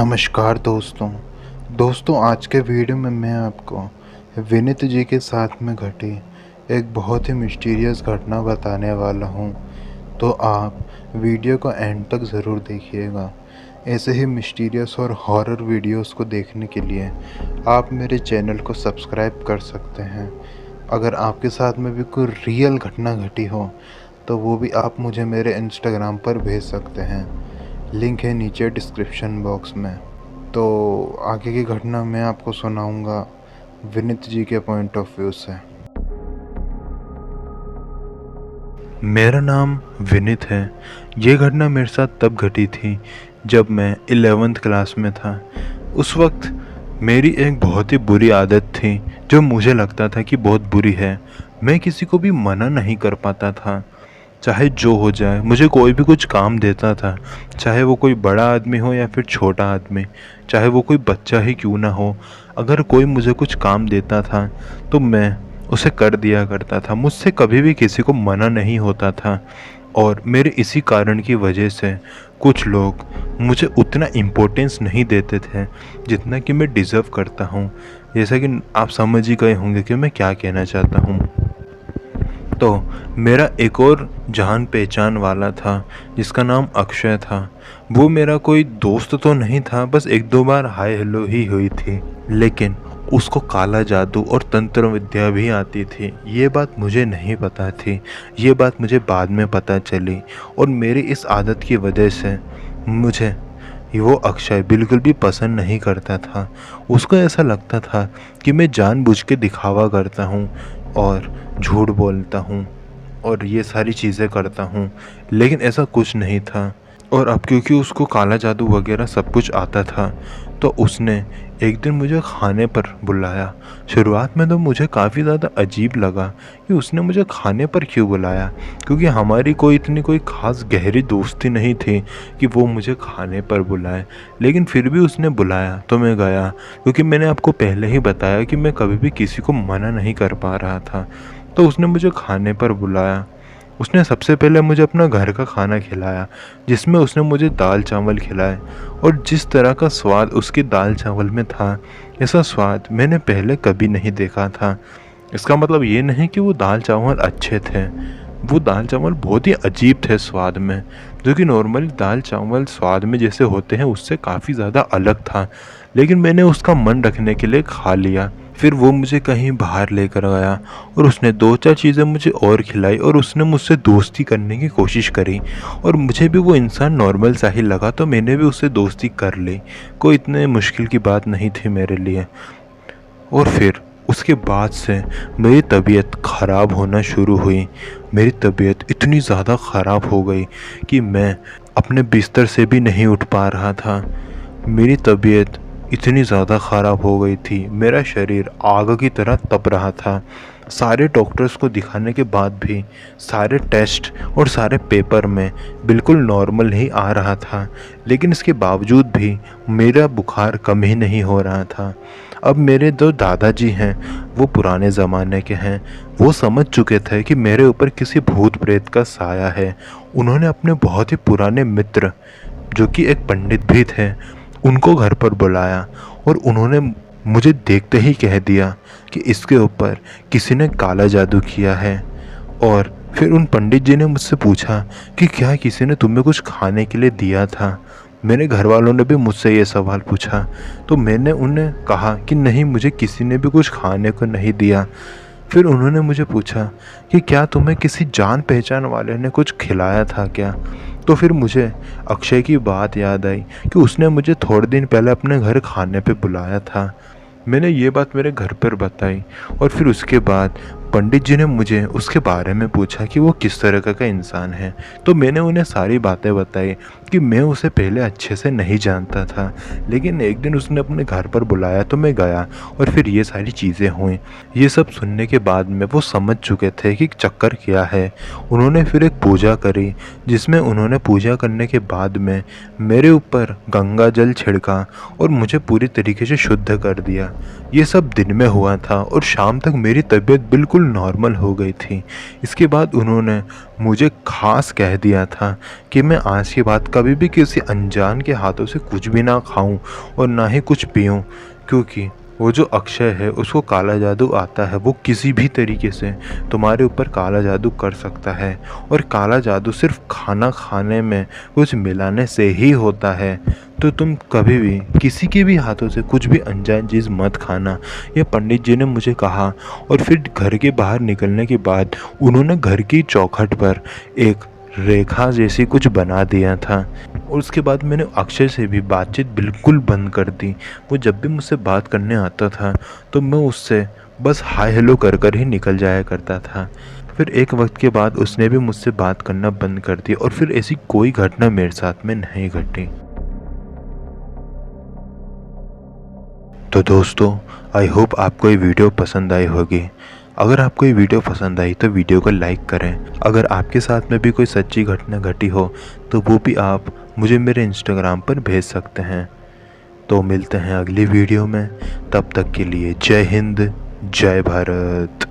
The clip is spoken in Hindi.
नमस्कार दोस्तों आज के वीडियो में मैं आपको विनीत जी के साथ में घटी एक बहुत ही मिस्टीरियस घटना बताने वाला हूं। तो आप वीडियो को एंड तक ज़रूर देखिएगा। ऐसे ही मिस्टीरियस और हॉरर वीडियोस को देखने के लिए आप मेरे चैनल को सब्सक्राइब कर सकते हैं। अगर आपके साथ में भी कोई रियल घटना घटी हो तो वो भी आप मुझे मेरे इंस्टाग्राम पर भेज सकते हैं। लिंक है नीचे डिस्क्रिप्शन बॉक्स में। तो आगे की घटना मैं आपको सुनाऊंगा विनीत जी के पॉइंट ऑफ व्यू से। मेरा नाम विनीत है। ये घटना मेरे साथ तब घटी थी जब मैं 11th क्लास में था। उस वक्त मेरी एक बहुत ही बुरी आदत थी जो मुझे लगता था कि बहुत बुरी है। मैं किसी को भी मना नहीं कर पाता था, चाहे जो हो जाए। मुझे कोई भी कुछ काम देता था, चाहे वो कोई बड़ा आदमी हो या फिर छोटा आदमी, चाहे वो कोई बच्चा ही क्यों ना हो। अगर कोई मुझे कुछ काम देता था तो मैं उसे कर दिया करता था। मुझसे कभी भी किसी को मना नहीं होता था और मेरे इसी कारण की वजह से कुछ लोग मुझे उतना इम्पोर्टेंस नहीं देते थे जितना कि मैं डिज़र्व करता हूँ। जैसा कि आप समझ ही गए होंगे कि मैं क्या कहना चाहता हूँ। तो मेरा एक और जान पहचान वाला था जिसका नाम अक्षय था। वो मेरा कोई दोस्त तो नहीं था, बस एक दो बार हाय हेलो ही हुई थी। लेकिन उसको काला जादू और तंत्र विद्या भी आती थी। ये बात मुझे नहीं पता थी, ये बात मुझे बाद में पता चली। और मेरी इस आदत की वजह से मुझे वो अक्षय बिल्कुल भी पसंद नहीं करता था। उसको ऐसा लगता था कि मैं जानबूझ के दिखावा करता हूँ और झूठ बोलता हूँ और ये सारी चीज़ें करता हूँ, लेकिन ऐसा कुछ नहीं था। और अब क्योंकि उसको काला जादू वगैरह सब कुछ आता था तो उसने एक दिन मुझे खाने पर बुलाया। शुरुआत में तो मुझे काफ़ी ज़्यादा अजीब लगा कि उसने मुझे खाने पर क्यों बुलाया, क्योंकि हमारी कोई ख़ास गहरी दोस्ती नहीं थी कि वो मुझे खाने पर बुलाए। लेकिन फिर भी उसने बुलाया तो मैं गया, क्योंकि मैंने आपको पहले ही बताया कि मैं कभी भी किसी को मना नहीं कर पा रहा था। तो उसने मुझे खाने पर बुलाया। उसने सबसे पहले मुझे अपना घर का खाना खिलाया, जिसमें उसने मुझे दाल चावल खिलाए। और जिस तरह का स्वाद उसकी दाल चावल में था, ऐसा स्वाद मैंने पहले कभी नहीं देखा था। इसका मतलब ये नहीं कि वो दाल चावल अच्छे थे, वो दाल चावल बहुत ही अजीब थे स्वाद में। जो कि नॉर्मली दाल चावल स्वाद में जैसे होते हैं उससे काफ़ी ज़्यादा अलग था। लेकिन मैंने उसका मन रखने के लिए खा लिया। फिर वो मुझे कहीं बाहर लेकर गया और उसने दो चार चीज़ें मुझे और खिलाई और उसने मुझसे दोस्ती करने की कोशिश करी। और मुझे भी वो इंसान नॉर्मल सा ही लगा तो मैंने भी उससे दोस्ती कर ली। कोई इतने मुश्किल की बात नहीं थी मेरे लिए। और फिर उसके बाद से मेरी तबीयत ख़राब होना शुरू हुई। मेरी तबीयत इतनी ज़्यादा ख़राब हो गई कि मैं अपने बिस्तर से भी नहीं उठ पा रहा था। मेरी तबीयत इतनी ज़्यादा ख़राब हो गई थी, मेरा शरीर आग की तरह तप रहा था। सारे डॉक्टर्स को दिखाने के बाद भी सारे टेस्ट और सारे पेपर में बिल्कुल नॉर्मल ही आ रहा था, लेकिन इसके बावजूद भी मेरा बुखार कम ही नहीं हो रहा था। अब मेरे दो दादाजी हैं, वो पुराने ज़माने के हैं। वो समझ चुके थे कि मेरे ऊपर किसी भूत प्रेत का साया है। उन्होंने अपने बहुत ही पुराने मित्र, जो कि एक पंडित भी थे, उनको घर पर बुलाया और उन्होंने मुझे देखते ही कह दिया कि इसके ऊपर किसी ने काला जादू किया है। और फिर उन पंडित जी ने मुझसे पूछा कि क्या किसी ने तुम्हें कुछ खाने के लिए दिया था। मेरे घर वालों ने भी मुझसे ये सवाल पूछा तो मैंने उन्हें कहा कि नहीं, मुझे किसी ने भी कुछ खाने को नहीं दिया। फिर उन्होंने मुझे पूछा कि क्या तुम्हें किसी जान पहचान वाले ने कुछ खिलाया था क्या। तो फिर मुझे अक्षय की बात याद आई कि उसने मुझे थोड़े दिन पहले अपने घर खाने पे बुलाया था। मैंने ये बात मेरे घर पर बताई और फिर उसके बाद पंडित जी ने मुझे उसके बारे में पूछा कि वो किस तरह का इंसान है। तो मैंने उन्हें सारी बातें बताई कि मैं उसे पहले अच्छे से नहीं जानता था, लेकिन एक दिन उसने अपने घर पर बुलाया तो मैं गया और फिर ये सारी चीज़ें हुई। ये सब सुनने के बाद में वो समझ चुके थे कि चक्कर क्या है। उन्होंने फिर एक पूजा करी, जिसमें उन्होंने पूजा करने के बाद में मेरे ऊपर गंगा जल छिड़का और मुझे पूरी तरीके से शुद्ध कर दिया। ये सब दिन में हुआ था और शाम तक मेरी तबीयत बिल्कुल नॉर्मल हो गई थी। इसके बाद उन्होंने मुझे खास कह दिया था कि मैं आज के बाद कभी भी किसी अनजान के हाथों से कुछ भी ना खाऊं और ना ही कुछ पीऊं, क्योंकि वो जो अक्षय है उसको काला जादू आता है। वो किसी भी तरीके से तुम्हारे ऊपर काला जादू कर सकता है, और काला जादू सिर्फ खाना खाने में कुछ मिलाने से ही होता है। तो तुम कभी भी किसी के भी हाथों से कुछ भी अनजान चीज़ मत खाना। ये पंडित जी ने मुझे कहा, और फिर घर के बाहर निकलने के बाद उन्होंने घर की चौखट पर एक रेखा जैसी कुछ बना दिया था। और उसके बाद मैंने अक्षय से भी बातचीत बिल्कुल बंद कर दी। वो जब भी मुझसे बात करने आता था तो मैं उससे बस हाय हेलो कर कर ही निकल जाया करता था। फिर एक वक्त के बाद उसने भी मुझसे बात करना बंद कर दी, और फिर ऐसी कोई घटना मेरे साथ में नहीं घटी। तो दोस्तों, आई होप आपको ये वीडियो पसंद आई होगी। अगर आपको ये वीडियो पसंद आई तो वीडियो को लाइक करें। अगर आपके साथ में भी कोई सच्ची घटना घटी हो तो वो भी आप मुझे मेरे इंस्टाग्राम पर भेज सकते हैं। तो मिलते हैं अगली वीडियो में, तब तक के लिए जय हिंद, जय भारत।